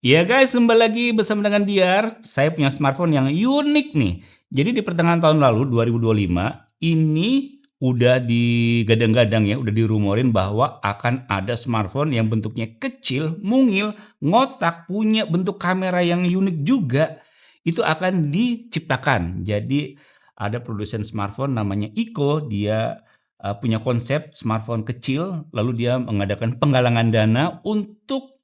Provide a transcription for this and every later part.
Ya guys, kembali lagi bersama dengan Diar. Saya punya smartphone yang unik nih. Jadi di pertengahan tahun lalu 2025 ini udah digadang-gadang ya, udah dirumorin bahwa akan ada smartphone yang bentuknya kecil, mungil, ngotak, punya bentuk kamera yang unik juga. Itu akan diciptakan. Jadi ada produsen smartphone namanya Iko, dia punya konsep smartphone kecil, lalu dia mengadakan penggalangan dana untuk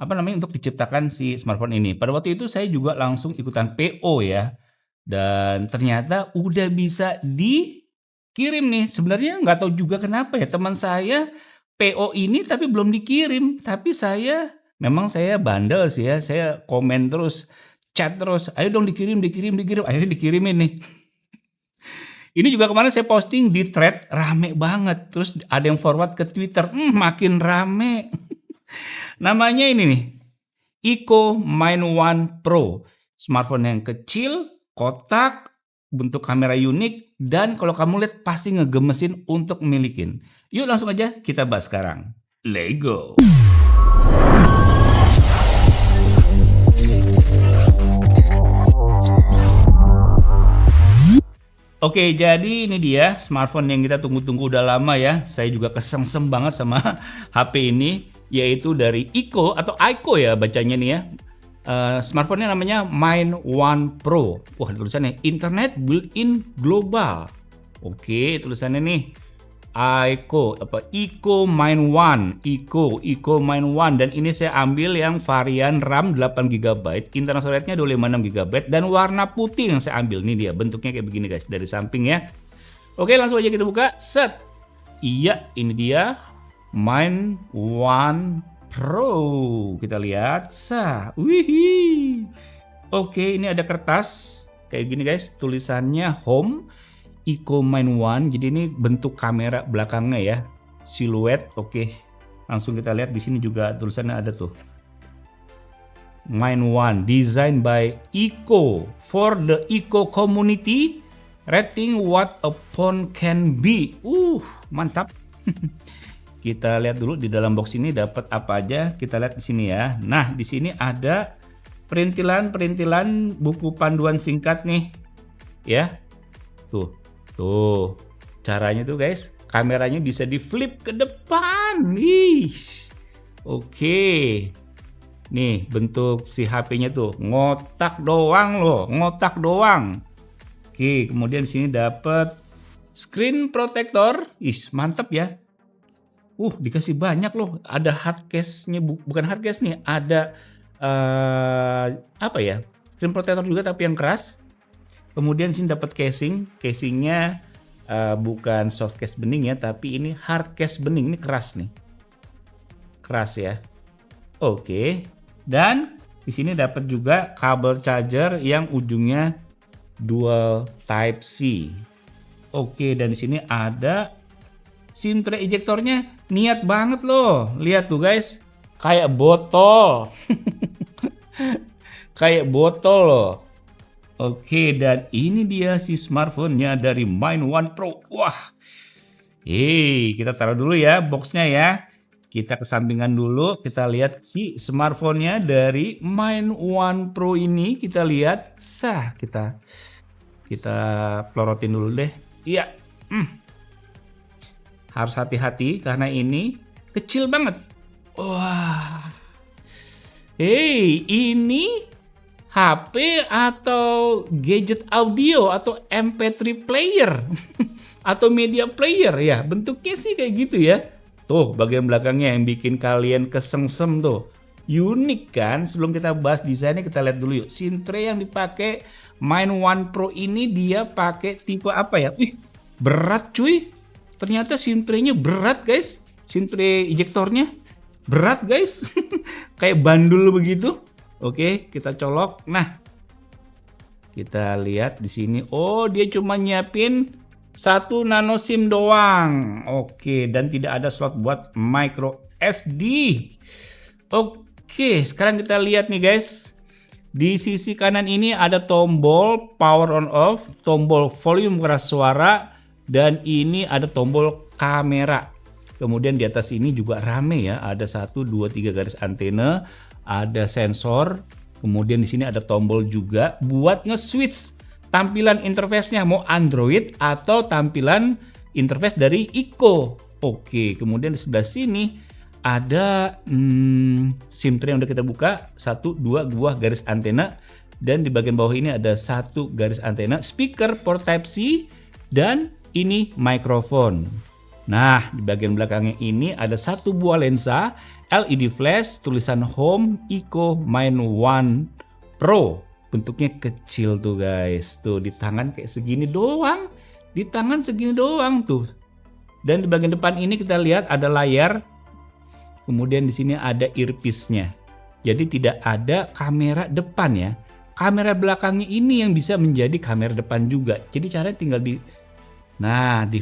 untuk diciptakan si smartphone ini. Pada waktu itu saya juga langsung ikutan PO ya, dan ternyata udah bisa dikirim nih. Sebenarnya nggak tahu juga kenapa ya, teman saya PO ini tapi belum dikirim. Tapi memang saya bandel sih ya, saya komen terus, chat terus, "Ayo dong dikirim, dikirim, dikirim." Akhirnya dikirimin nih. Ini juga kemarin saya posting di thread, rame banget. Terus ada yang forward ke Twitter, makin rame. Namanya ini nih, Iko Mind One Pro. Smartphone yang kecil, kotak, bentuk kamera unik, dan kalau kamu lihat pasti ngegemesin untuk milikin. Yuk langsung aja kita bahas sekarang. Let's go! Oke, jadi ini dia smartphone yang kita tunggu-tunggu udah lama ya. Saya juga kesengsem banget sama HP ini, yaitu dari Iko atau Aiko ya bacanya nih ya. Smartphone-nya namanya Mind One Pro. Wah, tulisannya Internet Built-in Global. Oke, tulisannya nih Iko Mind One, Iko Mind One, dan ini saya ambil yang varian RAM 8 GB, internal storage-nya 256 GB, dan warna putih yang saya ambil. Nih dia bentuknya kayak begini guys, dari samping ya. Oke, langsung aja kita buka. Set. Iya, ini dia Mind One Pro. Kita lihat. Wih. Oke, ini ada kertas kayak gini guys, tulisannya Home Iko Mind One. Jadi ini bentuk kamera belakangnya ya, siluet. Oke, langsung kita lihat di sini juga tulisannya ada tuh, Mind One, designed by Iko for the Iko community, rating what a phone can be. Mantap. Kita lihat dulu di dalam box ini dapat apa aja. Kita lihat di sini ya. Nah, di sini ada perintilan buku panduan singkat nih, ya. Tuh, caranya tuh guys, kameranya bisa di flip ke depan. Oke. Nih, bentuk si HP-nya tuh ngotak doang loh, ngotak doang. Oke, kemudian sini dapat screen protector. Mantap ya. Dikasih banyak loh. Ada hard case-nya, bukan hard case nih, ada screen protector juga tapi yang keras. Kemudian sini dapat casingnya bukan soft case bening ya, tapi ini hard case bening, ini keras nih, keras ya. Oke, dan di sini dapat juga kabel charger yang ujungnya dual Type C. Oke, dan di sini ada SIM tray ejectornya, niat banget loh, lihat tuh guys, kayak botol, kayak botol loh. Oke, dan ini dia si smartphone-nya dari Mind One Pro. Wah, kita taruh dulu ya boxnya ya. Kita kesampingan dulu, kita lihat si smartphone-nya dari Mind One Pro ini. Kita lihat, kita pelorotin dulu deh. Iya, harus hati-hati karena ini kecil banget. Wah, ini HP atau gadget audio atau MP3 player atau media player ya, bentuknya sih kayak gitu ya. Tuh bagian belakangnya yang bikin kalian kesengsem tuh, unik kan. Sebelum kita bahas desainnya, kita lihat dulu yuk SIM tray yang dipakai Mind One Pro ini. Dia pakai tipe apa ya? Berat cuy, ternyata SIM tray-nya berat guys. SIM tray ejektornya berat guys. Kayak bandul begitu. Oke, kita colok. Nah, kita lihat di sini. Dia cuma nyiapin 1 nano SIM doang. Oke, dan tidak ada slot buat micro SD. Oke, sekarang kita lihat nih guys. Di sisi kanan ini ada tombol power on off, tombol volume keras suara, dan ini ada tombol kamera. Kemudian di atas ini juga rame ya, ada 1, 2, 3 garis antena. ada sensor, kemudian di sini ada tombol juga buat nge-switch tampilan interface-nya mau Android atau tampilan interface dari Ico. Oke, kemudian di sebelah sini ada SIM tray yang udah kita buka, 1, 2 buah garis antena, dan di bagian bawah ini ada 1 garis antena, speaker port Type C, dan ini mikrofon. Nah, di bagian belakangnya ini ada 1 buah lensa LED flash, tulisan Home Ico Main One Pro. Bentuknya kecil tuh guys, tuh di tangan kayak segini doang, di tangan segini doang tuh. Dan di bagian depan ini kita lihat ada layar, kemudian di sini ada earpiece-nya. Jadi tidak ada kamera depan ya. Kamera belakangnya ini yang bisa menjadi kamera depan juga. Jadi caranya tinggal di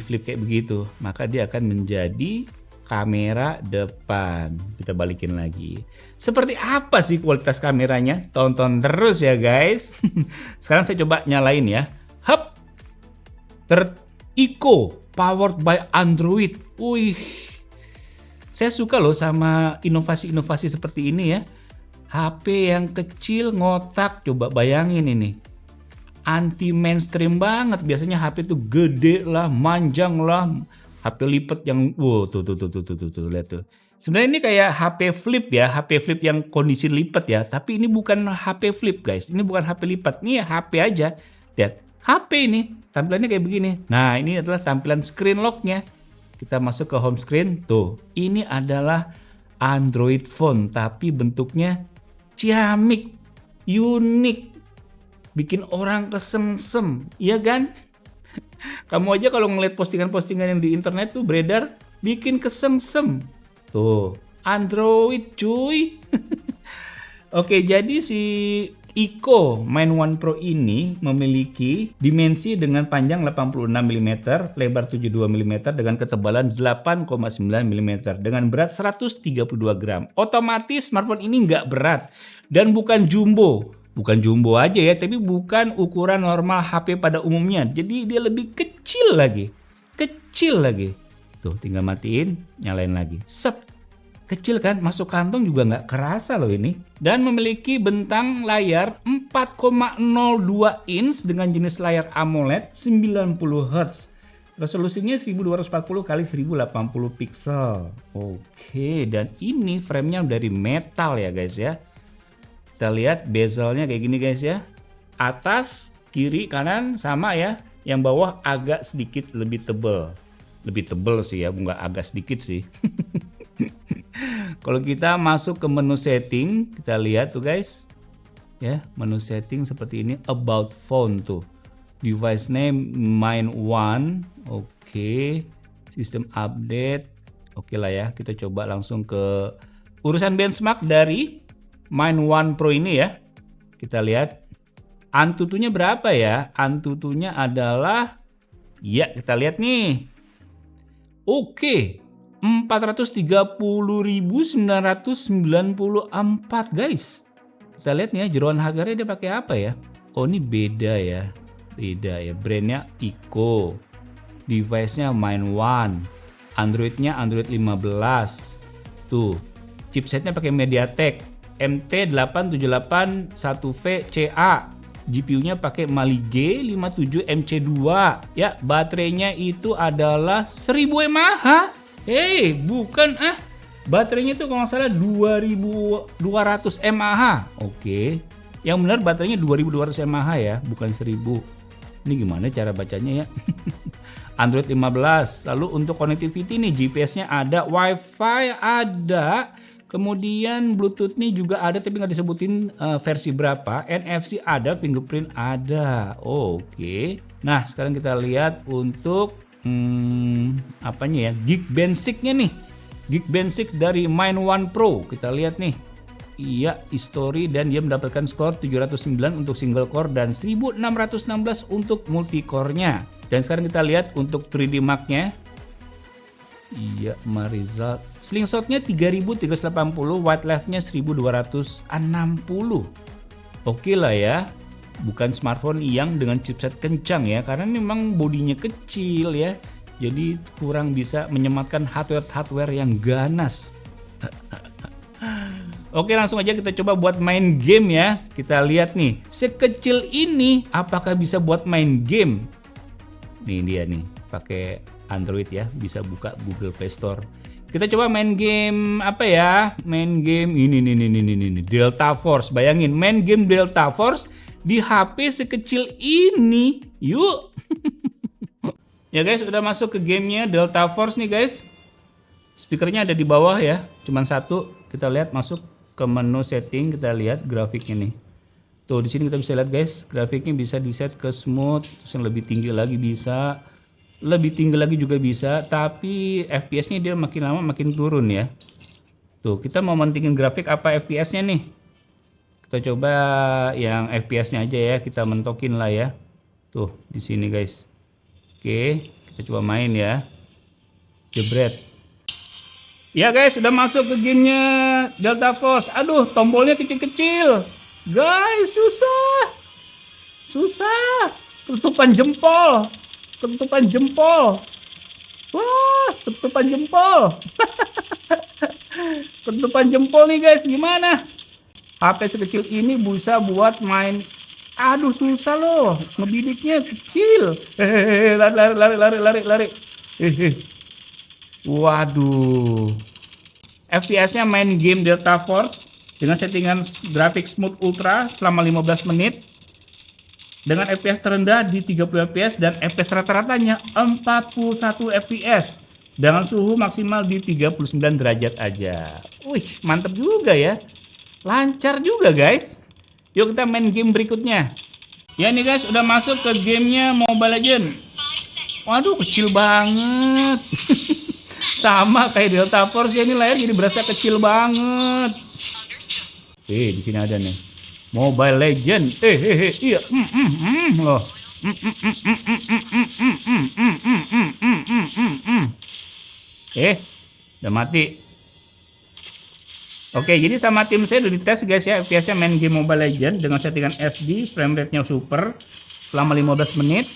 flip kayak begitu, maka dia akan menjadi kamera depan. Kita balikin lagi. Seperti apa sih kualitas kameranya? Tonton terus ya guys. Sekarang saya coba nyalain ya. Hup. Ico powered by Android. Wih. Saya suka loh sama inovasi-inovasi seperti ini ya. HP yang kecil ngotak, coba bayangin ini. Anti mainstream banget. Biasanya HP tuh gede lah, manjang lah. HP lipat yang tuh lihat tuh. Sebenarnya ini kayak HP flip ya, HP flip yang kondisi lipat ya, tapi ini bukan HP flip guys. Ini bukan HP lipat. Ini ya HP aja. Lihat, HP ini tampilannya kayak begini. Nah, ini adalah tampilan screen lock-nya. Kita masuk ke home screen. Tuh, ini adalah Android phone tapi bentuknya ciamik, unik. Bikin orang kesemsem, iya kan? Kamu aja kalau ngeliat postingan-postingan yang di internet tuh beredar, bikin kesemsem. Tuh, Android cuy. Oke, jadi si Ico Main One Pro ini memiliki dimensi dengan panjang 86 mm, lebar 72 mm, dengan ketebalan 8,9 mm, dengan berat 132 gram. Otomatis smartphone ini nggak berat dan bukan jumbo. Bukan jumbo aja ya, tapi bukan ukuran normal HP pada umumnya. Jadi dia lebih kecil lagi. Kecil lagi. Tuh, tinggal matiin, nyalain lagi. Sep. Kecil kan, masuk kantong juga nggak kerasa loh ini. Dan memiliki bentang layar 4,02 inch dengan jenis layar AMOLED 90 Hz. Resolusinya 1240 x 1080 pixel. Oke, dan ini framenya dari metal ya guys ya. Kita lihat bezelnya kayak gini guys ya. Atas, kiri, kanan sama ya. Yang bawah agak sedikit lebih tebal. Lebih tebal sih ya, nggak agak sedikit sih. Kalau kita masuk ke menu setting, kita lihat tuh guys. Ya, menu setting seperti ini, about phone tuh. Device name Main One. Oke. Sistem update. Oke lah ya, kita coba langsung ke urusan benchmark dari Main One Pro ini ya. Kita lihat Antutunya berapa ya? Antutunya adalah, ya kita lihat nih. Oke, 430.994 guys. Kita lihat nih ya, jeroan harganya dia pakai apa ya? Oh, ini beda ya. Beda ya. Brandnya Ico. Device-nya Main One. Android-nya Android 15. Tuh, chipsetnya pakai MediaTek MT8781V CA. GPU-nya pakai Mali G57 MC2. Ya, baterainya itu adalah 1000 mAh. Bukan baterainya itu kalau nggak salah 2200 mAh. Oke. Yang benar baterainya 2200 mAh ya, bukan 1000. Ini gimana cara bacanya ya? Android 15. Lalu untuk connectivity nih, GPS-nya ada, Wi-Fi ada. Kemudian Bluetooth-nya juga ada tapi nggak disebutin versi berapa. NFC ada, fingerprint ada. Oke. Nah, sekarang kita lihat untuk apanya ya? Geekbench-nya nih. Geekbench dari Main One Pro. Kita lihat nih. Iya, history, dan dia mendapatkan skor 709 untuk single core dan 1616 untuk multi core-nya. Dan sekarang kita lihat untuk 3D Mark-nya. Iya, Marizal. Slingshot-nya 3380, wide left-nya 1260. Oke lah ya. Bukan smartphone yang dengan chipset kencang ya, karena memang bodinya kecil ya. Jadi kurang bisa menyematkan hardware yang ganas. Oke, langsung aja kita coba buat main game ya. Kita lihat nih, sekecil ini apakah bisa buat main game? Nih dia nih, pakai Android ya, bisa buka Google Play Store. Kita coba main game apa ya? Main game ini Delta Force. Bayangin main game Delta Force di HP sekecil ini. Yuk. Ya guys, udah masuk ke gamenya Delta Force nih guys. Speakernya ada di bawah ya, cuman satu. Kita lihat masuk ke menu setting, kita lihat grafiknya nih. Tuh di sini kita bisa lihat guys, grafiknya bisa di set ke smooth, terus yang lebih tinggi lagi bisa, lebih tinggi lagi juga bisa, tapi FPS-nya dia makin lama makin turun ya. Tuh kita mau mentingin grafik apa FPS-nya nih? Kita coba yang FPS-nya aja ya, kita mentokin lah ya. Tuh di sini guys. Oke, kita coba main ya. Jebret. Ya guys, sudah masuk ke gamenya Delta Force. Aduh, tombolnya kecil-kecil. Guys, susah. Susah. Ketutupan jempol. Ketutupan jempol. Wah, ketutupan jempol. Ketutupan jempol nih guys, gimana? HP sekecil ini bisa buat main. Aduh, susah loh. Ngebidiknya kecil. Lari. Waduh. FPS-nya main game Delta Force dengan settingan grafik smooth ultra selama 15 menit dengan FPS terendah di 30 fps dan FPS rata-ratanya 41 fps dengan suhu maksimal di 39 derajat aja. Wih, mantep juga ya. Lancar juga guys. Yuk kita main game berikutnya. Ya nih guys, udah masuk ke gamenya Mobile Legends. Waduh, kecil banget. Sama kayak Delta Force ya, ini layar jadi berasa kecil banget. Di sini ada nih Mobile Legend. Iya, loh. Udah mati. Oke, jadi sama tim saya udah dites guys ya, FPS-nya main game Mobile Legend dengan settingan SD, frame rate-nya super selama 15 menit.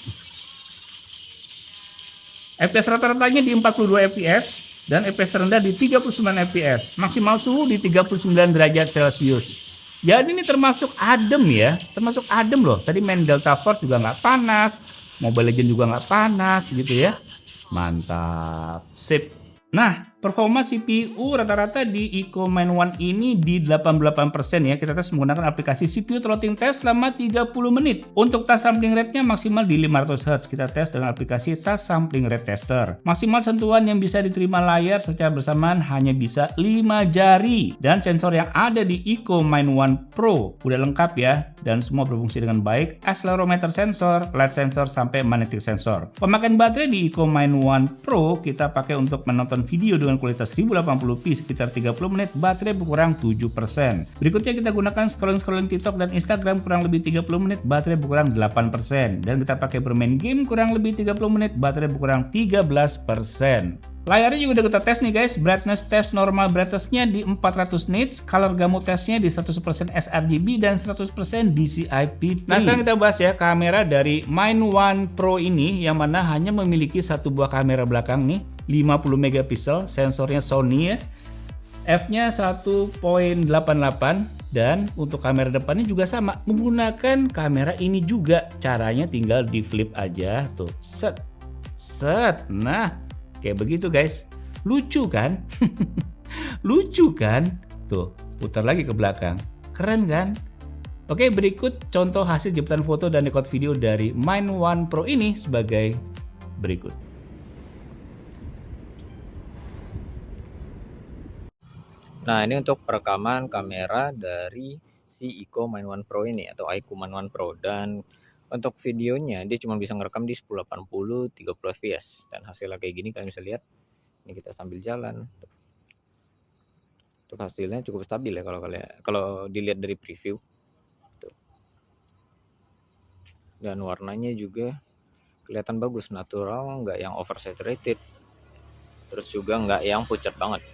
FPS rata-ratanya di 42 fps dan FPS terendah di 39 fps. Maksimal suhu di 39 derajat Celcius. Jadi ini termasuk adem ya, termasuk adem loh. Tadi main Delta Force juga nggak panas, Mobile Legends juga nggak panas gitu ya. Mantap, sip. Nah, performa CPU rata-rata di EcoMine One ini di 88% ya. Kita tes menggunakan aplikasi CPU throttling test selama 30 menit. Untuk touch sampling rate-nya maksimal di 500 Hz. Kita tes dengan aplikasi touch sampling rate tester. Maksimal sentuhan yang bisa diterima layar secara bersamaan hanya bisa 5 jari. Dan sensor yang ada di EcoMine One Pro udah lengkap ya. Dan semua berfungsi dengan baik. Accelerometer sensor, LED sensor, sampai magnetic sensor. Pemakaian baterai di EcoMine One Pro kita pakai untuk menonton video dengan kualitas 1080p sekitar 30 menit, baterai berkurang 7%. Berikutnya kita gunakan scrolling TikTok dan Instagram kurang lebih 30 menit, baterai berkurang 8%. Dan kita pakai bermain game kurang lebih 30 menit, baterai berkurang 13%. Layarnya juga udah kita tes nih guys, brightness test normal brightness-nya di 400 nits, color gamut testnya di 100% sRGB dan 100% DCI-P3. Nah sekarang kita bahas ya kamera dari Mine One Pro ini, yang mana hanya memiliki satu buah kamera belakang nih, 50 megapiksel, sensornya Sony ya, f-nya 1.88, dan untuk kamera depannya juga sama, menggunakan kamera ini juga. Caranya tinggal di flip aja tuh, set. Nah kayak begitu guys, lucu kan? Lucu kan? Tuh, putar lagi ke belakang, keren kan? Oke, berikut contoh hasil jepretan foto dan record video dari Mine One Pro ini sebagai berikut. Nah, ini untuk perekaman kamera dari si EcoMine One Pro ini atau iQOO One Pro, dan untuk videonya dia cuma bisa ngerekam di 1080 30 fps dan hasilnya kayak gini, kalian bisa lihat. Ini kita sambil jalan. Untuk hasilnya cukup stabil ya kalau dilihat dari preview. Tuh. Dan warnanya juga kelihatan bagus, natural, nggak yang oversaturated. Terus juga nggak yang pucat banget.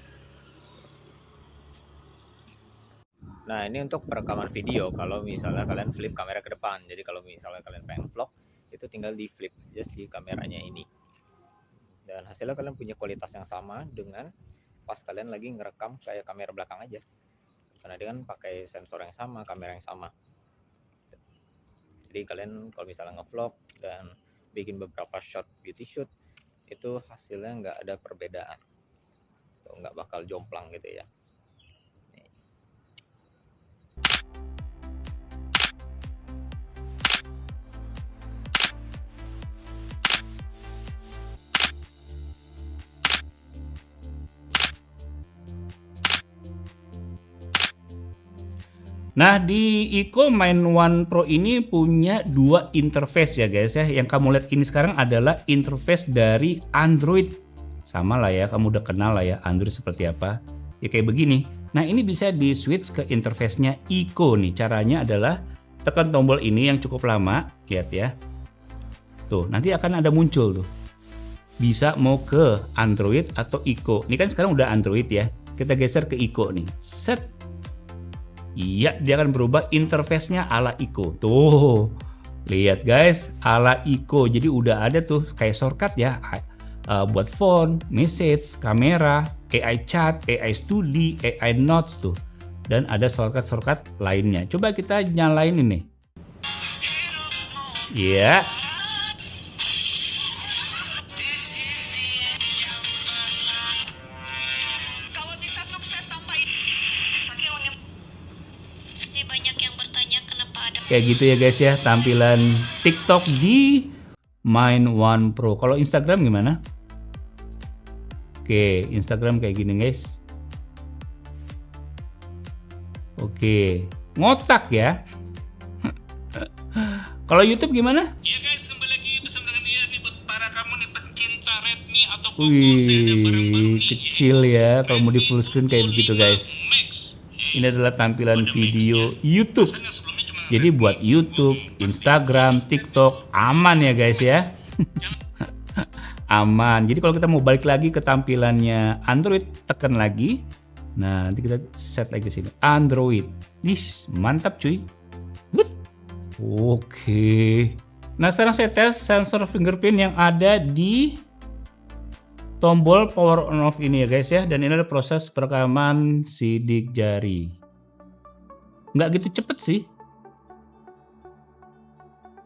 Nah, ini untuk perekaman video kalau misalnya kalian flip kamera ke depan. Jadi kalau misalnya kalian pengen vlog, itu tinggal di flip aja si kameranya ini. Dan hasilnya kalian punya kualitas yang sama dengan pas kalian lagi ngerekam kayak kamera belakang aja. karena dia kan pakai sensor yang sama, kamera yang sama. Jadi kalian kalau misalnya ngevlog dan bikin beberapa shot beauty shoot, itu hasilnya nggak ada perbedaan, tuh, nggak bakal jomplang gitu ya. Nah, di Iko Main One Pro ini punya dua interface ya guys ya. Yang kamu lihat ini sekarang adalah interface dari Android. Sama lah ya, kamu udah kenal lah ya Android seperti apa. Ya kayak begini. Nah, ini bisa di switch ke interface-nya Iko nih. Caranya adalah tekan tombol ini yang cukup lama, lihat ya. Tuh, nanti akan ada muncul tuh. Bisa mau ke Android atau Iko. Ini kan sekarang udah Android ya. Kita geser ke Iko nih. Set. Iya, dia akan berubah interface-nya ala Iko. Tuh, lihat guys, ala Iko. Jadi udah ada tuh kayak shortcut ya, buat phone, message, kamera, AI chat, AI studi, AI notes tuh. Dan ada shortcut lainnya. Coba kita nyalain ini. Iya. Kalau bisa sukses tanpa masih banyak yang bertanya kenapa ada Kayak gitu ya guys ya, tampilan TikTok di Main One Pro. Kalau Instagram gimana? Oke, Instagram kayak gini guys. Oke, ngotak ya. Kalau YouTube gimana? Ya guys, kembali lagi bersama dengan dia nih buat para kamu nih pencinta Redmi atau Poco. Saya ada barang-barang Wih, nih, kecil ya kalau mau di full screen kayak begitu guys. Max. Ini adalah tampilan video YouTube. Yang sebelumnya cuma Jadi buat YouTube, Instagram, TikTok aman ya guys ya. Aman. Jadi kalau kita mau balik lagi ke tampilannya Android, tekan lagi. Nah, nanti kita set lagi sini. Android. Wih, mantap cuy. Wut. Oke. Nah, sekarang saya tes sensor fingerprint yang ada di tombol power on off ini ya guys ya. Dan ini adalah proses perekaman sidik jari. Nggak gitu cepet sih.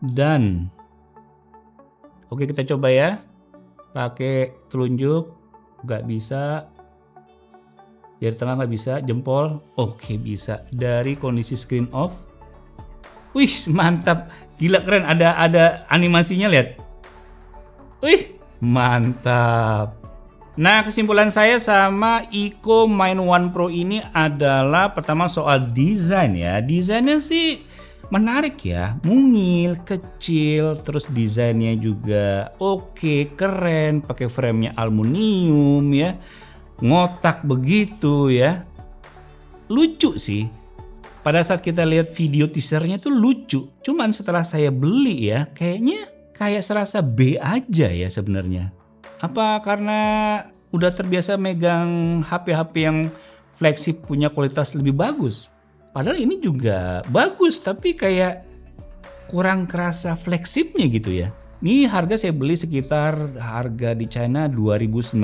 Dan oke, kita coba ya. Pakai telunjuk nggak bisa, jari tengah nggak bisa, jempol oke bisa. Dari kondisi screen off, wih mantap, gila keren, ada animasinya lihat, wih mantap. Nah, kesimpulan saya sama Iko Main One Pro ini adalah pertama soal desain ya. Desainnya sih menarik ya, mungil, kecil, terus desainnya juga oke, keren, pakai framenya aluminium ya, ngotak begitu ya, lucu sih. Pada saat kita lihat video teasernya tuh lucu, cuman setelah saya beli ya, kayaknya kayak serasa B aja ya sebenarnya. Apa karena udah terbiasa megang HP-HP yang flagship punya kualitas lebih bagus? Padahal ini juga bagus, tapi kayak kurang kerasa flagshipnya gitu ya. Ini harga saya beli sekitar harga di China 2.999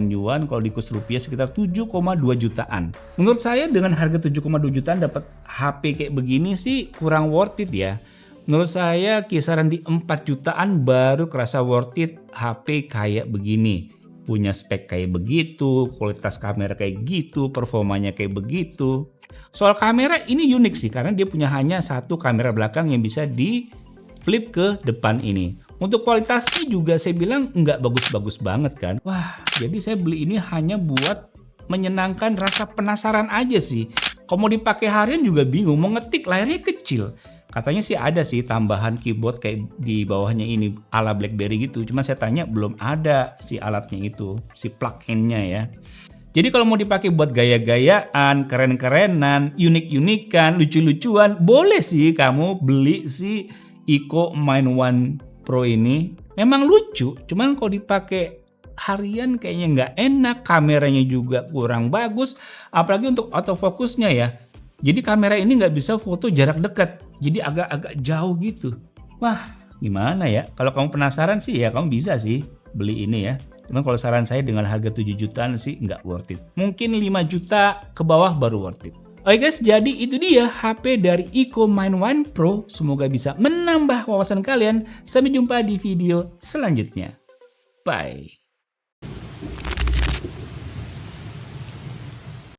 yuan, kalau di kurs rupiah sekitar 7,2 jutaan. Menurut saya dengan harga 7,2 jutaan dapat HP kayak begini sih kurang worth it ya. Menurut saya kisaran di 4 jutaan baru kerasa worth it HP kayak begini. Punya spek kayak begitu, kualitas kamera kayak gitu, performanya kayak begitu. Soal kamera ini unik sih karena dia punya hanya satu kamera belakang yang bisa di flip ke depan ini. Untuk kualitasnya juga saya bilang nggak bagus-bagus banget kan. Wah, jadi saya beli ini hanya buat menyenangkan rasa penasaran aja sih. Kalau mau dipakai harian juga bingung, mau ngetik layarnya kecil. Katanya sih ada sih tambahan keyboard kayak di bawahnya ini ala BlackBerry gitu. Cuma saya tanya belum ada si alatnya itu, si plug-in-nya ya. Jadi kalau mau dipakai buat gaya-gayaan, keren-kerenan, unik-unikan, lucu-lucuan, boleh sih kamu beli si Iko Main One Pro ini. Memang lucu, cuman kalau dipakai harian kayaknya nggak enak, kameranya juga kurang bagus, apalagi untuk autofocusnya ya. Jadi kamera ini nggak bisa foto jarak dekat, jadi agak-agak jauh gitu. Wah, gimana ya? Kalau kamu penasaran sih ya kamu bisa sih beli ini ya. Cuman kalau saran saya dengan harga 7 jutaan sih nggak worth it. Mungkin 5 juta ke bawah baru worth it. Oke guys, jadi itu dia HP dari Ico Mind One Pro. Semoga bisa menambah wawasan kalian. Sampai jumpa di video selanjutnya. Bye.